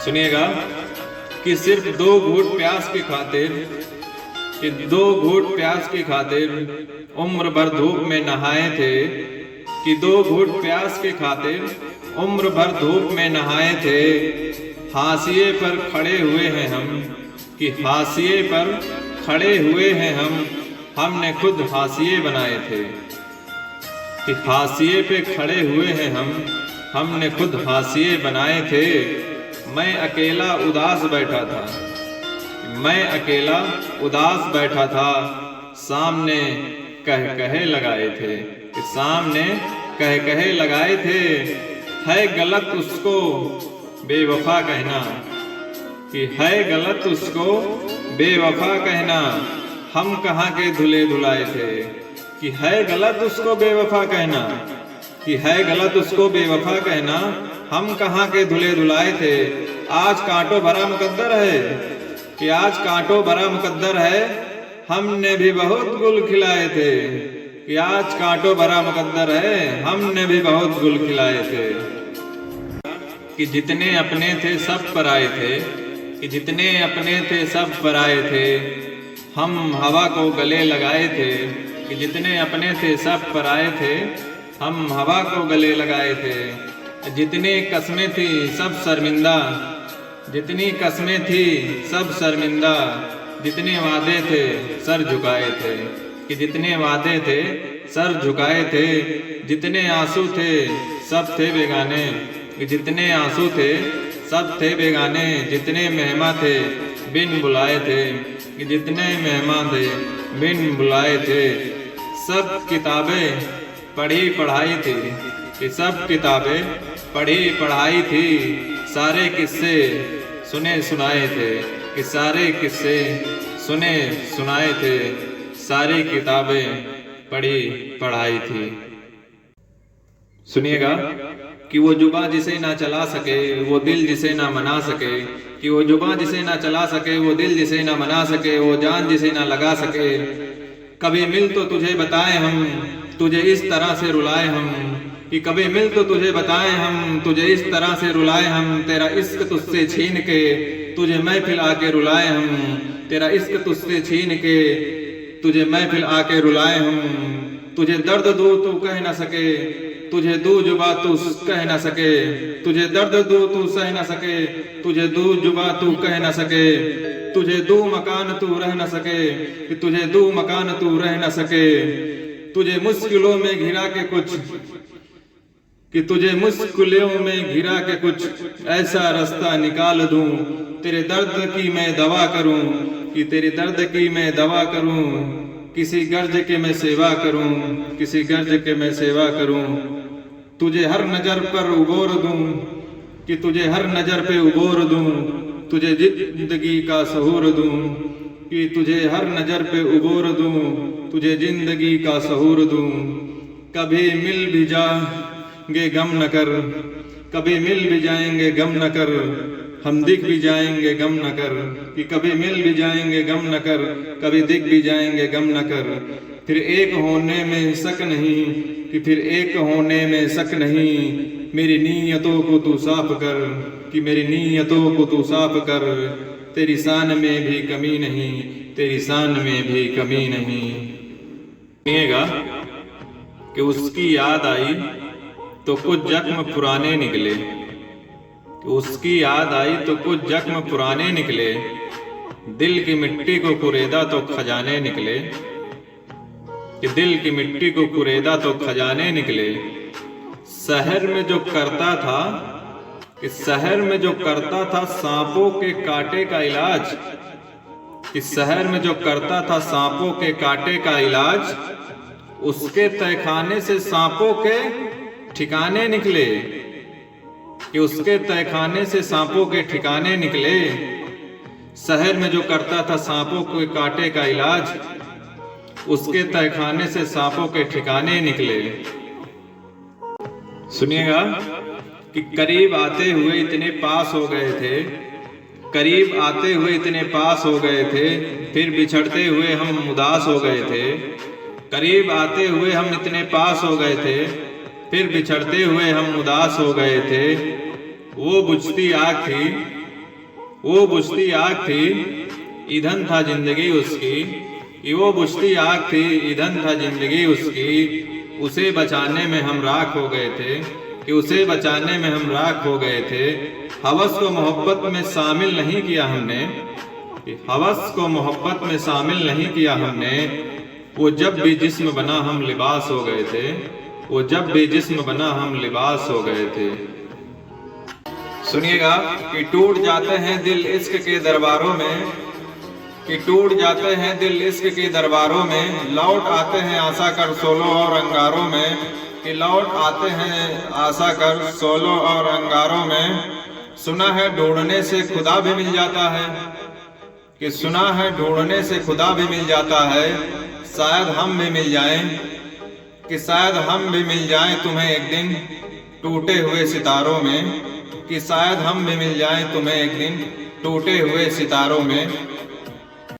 सुनिएगा कि सिर्फ दो घूंट प्यास की खातिर उम्र भर धूप में नहाए थे। कि दो घूंट प्यास की खातिर उम्र भर धूप में नहाए थे। हाशिए पर खड़े हुए हैं हम, कि हाशिए पर खड़े हुए हैं हमने खुद हाशिए बनाए थे। कि हाशिए पे खड़े हुए हैं हमने खुद हाशिए बनाए थे। मैं अकेला उदास बैठा था, सामने कह कहे लगाए थे। कि सामने कह कहे लगाए थे। है गलत उसको बेवफा कहना, कि है गलत उसको बेवफा कहना। हम कहाँ के धुले धुलाए थे। कि है गलत उसको बेवफा कहना, कि है गलत उसको बेवफा कहना। हम कहाँ के धुले धुलाए थे। आज कांटों भरा मुकद्दर है, कि आज कांटों भरा मुकद्दर है। हमने भी बहुत गुल खिलाए थे। कि आज कांटों भरा मुकद्दर है, हमने भी बहुत गुल खिलाए थे। कि जितने अपने थे सब पराए थे, कि जितने अपने थे सब पराए थे। हम हवा को गले लगाए थे। कि जितने अपने थे सब पराए थे, हम हवा को गले लगाए थे। जितनी कस्में थी सब शर्मिंदा, जितनी कस्में थी सब शर्मिंदा। जितने वादे थे सर झुकाए थे। कि जितने वादे थे सर झुकाए थे। जितने आंसू थे सब थे बेगाने, कि जितने आंसू थे सब थे बेगाने। जितने मेहमान थे बिन बुलाए थे, कि जितने मेहमान थे बिन बुलाए थे। सब किताबें पढ़ी पढ़ाई थी, कि सब किताबें पढ़ी पढ़ाई थी। सारे किस्से सुने सुनाए थे, कि सारे किस्से सुने सुनाए थे। सारी किताबें पढ़ी पढ़ाई थी। सुनिएगा कि वो जुबां जिसे ना चला सके वो दिल जिसे ना मना सके। कि वो जुबां जिसे ना चला सके वो दिल जिसे ना मना सके। वो जान जिसे ना लगा सके। कभी मिल तो तुझे बताएं हम, तुझे इस तरह से रुलाए हम। कि कभी मिल तो तुझे बताएं हम, तुझे इस तरह से रुलाए हम। तेरा इश्क तुझसे छीन के तुझे महफिल आके रुलाए हम। तेरा इश्क तुझसे छीन के तुझे महफिल आके रुलाए हम। तुझे दर्द दूं तू कह ना सके, तुझे दू जुबा तू कह ना सके। तुझे दर्द दूं तू सह ना सके, तुझे दू जुबा तू कह ना सके। तुझे दू मकान तू रह ना सके, कि तुझे दू मकान तू रह ना सके। तुझे मुश्किलों में घिरा के कुछ, कि तुझे मुश्किलों में घिरा के कुछ ऐसा रास्ता निकाल दूं। तेरे दर्द की मैं दवा करूं, कि तेरे दर्द की मैं दवा करूं। किसी गर्ज के मैं सेवा करूं, किसी गर्ज के मैं सेवा करूं। तुझे हर नजर पर उबोर दूं, कि तुझे हर नजर पे उबोर दूं। तुझे जिंदगी का सहूर दूं, कि तुझे हर नजर पे उबोर दूं। तुझे जिंदगी का सहूर दूं। कभी मिल भी जाएंगे गम न कर, कभी मिल भी जाएंगे गम न कर। हम दिख भी जाएंगे गम न कर, कि कभी मिल भी जाएंगे गम न कर। कभी दिख भी जाएंगे गम न कर। फिर एक होने में शक नहीं, कि फिर एक होने में शक नहीं। मेरी नीयतों को तू साफ कर, कि मेरी नीयतों को तू साफ कर। तेरी शान में भी कमी नहीं, तेरी शान में भी कमी नहीं। सुनिएगा कि उसकी याद आई तो कुछ जख्म पुराने निकले। उसकी याद आई तो कुछ जख्म पुराने निकले। दिल की मिट्टी को कुरेदा तो खजाने निकले। कि दिल की मिट्टी को कुरेदा तो खजाने निकले। शहर में जो करता था, कि शहर में जो करता था सांपों के कांटे का इलाज। कि शहर में जो करता था सांपों के कांटे का इलाज। उसके तहखाने से सांपों के ठिकाने निकले। कि उसके तहखाने से सांपों के ठिकाने निकले। शहर में जो करता था सांपों के कांटे का इलाज। उसके तहखाने से सांपों के ठिकाने निकले। सुनिएगा कि करीब आते हुए इतने पास हो गए थे, करीब आते हुए इतने पास हो गए थे। फिर बिछड़ते हुए हम उदास हो गए थे। करीब आते हुए हम इतने पास हो गए थे, फिर बिछड़ते हुए हम उदास हो गए थे। वो बुझती आग थी, वो बुझती आग थी, ईंधन था जिंदगी उसकी, कि वो बुझती आग थी, ईंधन था जिंदगी उसकी। उसे बचाने में हम राख हो गए थे, कि उसे बचाने में हम राख हो गए थे। हवस को मोहब्बत में शामिल नहीं किया हमने, कि हवस को मोहब्बत में शामिल नहीं किया हमने। वो जब भी जिस्म बना हम लिबास हो गए थे, वो जब भी जिस्म बना हम लिबास हो गए थे। सुनिएगा कि टूट जाते हैं दिल इश्क के दरबारों में, कि टूट जाते हैं दिल इश्क के दरबारों में। लौट आते हैं आशा कर सोलो और अंगारों में, कि लौट आते हैं आशा कर सोलो और अंगारों में। सुना है ढूंढने से खुदा भी मिल जाता है, कि सुना है ढूंढने से खुदा भी मिल जाता है। शायद हम भी मिल जाएं, कि शायद हम भी मिल जाएं तुम्हें एक दिन टूटे हुए सितारों में, कि शायद हम भी मिल जाएं तुम्हें एक दिन टूटे हुए सितारों में।